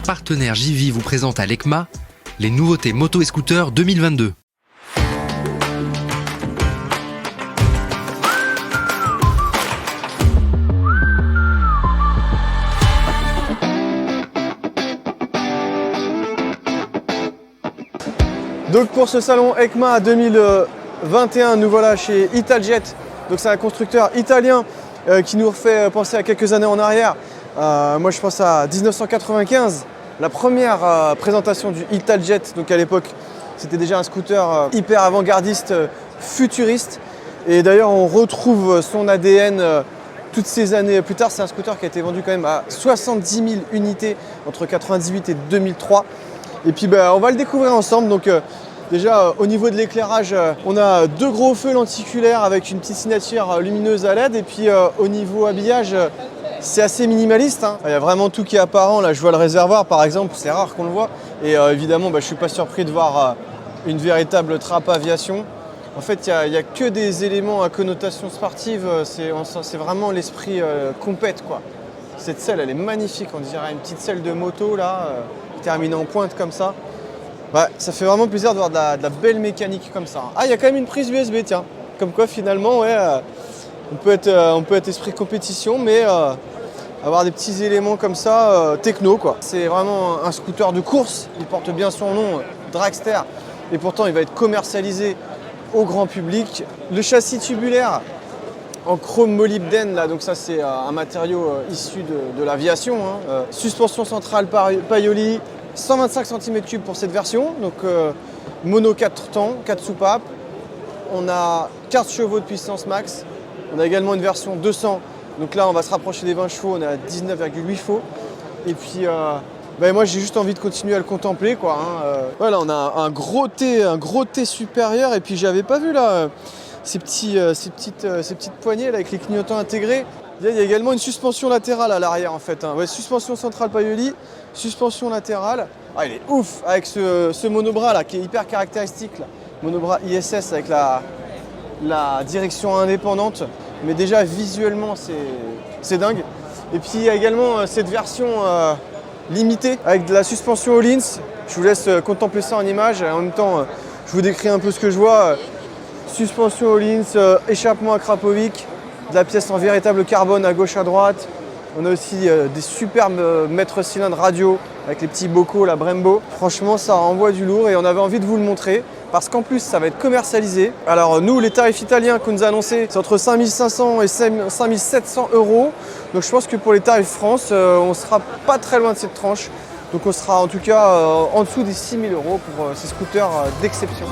partenaire JV vous présente à l'ECMA les nouveautés moto et scooters 2022. Donc pour ce salon ECMA 2021, nous voilà chez Italjet. Donc c'est un constructeur italien qui nous refait penser à quelques années en arrière. Moi je pense à 1995, la première présentation du Italjet. Donc à l'époque c'était déjà un scooter hyper avant-gardiste, futuriste. Et d'ailleurs on retrouve son ADN toutes ces années plus tard. C'est un scooter qui a été vendu quand même à 70 000 unités entre 1998 et 2003. Et puis on va le découvrir ensemble. Donc déjà au niveau de l'éclairage, on a deux gros feux lenticulaires avec une petite signature lumineuse à LED. Et puis au niveau habillage, c'est assez minimaliste, hein. Il y a vraiment tout qui est apparent. Là je vois le réservoir par exemple, c'est rare qu'on le voit. Et évidemment je ne suis pas surpris de voir une véritable trappe aviation. En fait il n'y a que des éléments à connotation sportive, c'est vraiment l'esprit compète quoi. Cette selle elle est magnifique, on dirait une petite selle de moto là. Terminé en pointe comme ça. Ça fait vraiment plaisir de voir de la belle mécanique comme ça. Ah, il y a quand même une prise USB, tiens. Comme quoi finalement, ouais, on peut être esprit compétition, mais avoir des petits éléments comme ça, techno quoi. C'est vraiment un scooter de course, il porte bien son nom, Dragster, et pourtant il va être commercialisé au grand public. Le châssis tubulaire en chrome molybdène, là, donc ça c'est un matériau issu de l'aviation, hein. Suspension centrale Paioli, 125 cm3 pour cette version, donc mono 4 temps, 4 soupapes. On a 15 chevaux de puissance max. On a également une version 200, donc là on va se rapprocher des 20 chevaux, on est à 19,8 chevaux. Et puis moi j'ai juste envie de continuer à le contempler quoi, hein. Voilà, on a un gros T supérieur, et puis j'avais pas vu là ces petites poignées là, avec les clignotants intégrés. Il y a également une suspension latérale à l'arrière en fait, hein. Ouais, suspension centrale Paioli, suspension latérale. Ah, il est ouf avec ce monobras là qui est hyper caractéristique là. Monobras ISS avec la direction indépendante. Mais déjà visuellement c'est dingue. Et puis il y a également cette version limitée avec de la suspension Öhlins. Je vous laisse contempler ça en image. En même temps je vous décris un peu ce que je vois. Suspension Öhlins, échappement à Krapovic, de la pièce en véritable carbone à gauche à droite. On a aussi des superbes mètres cylindres radio avec les petits bocaux, la Brembo. Franchement, ça envoie du lourd et on avait envie de vous le montrer parce qu'en plus, ça va être commercialisé. Alors nous, les tarifs italiens qu'on nous a annoncés, c'est entre 5 500 et 5 700 €. Donc je pense que pour les tarifs France, on sera pas très loin de cette tranche. Donc on sera en tout cas en dessous des 6 000 € pour ces scooters d'exception.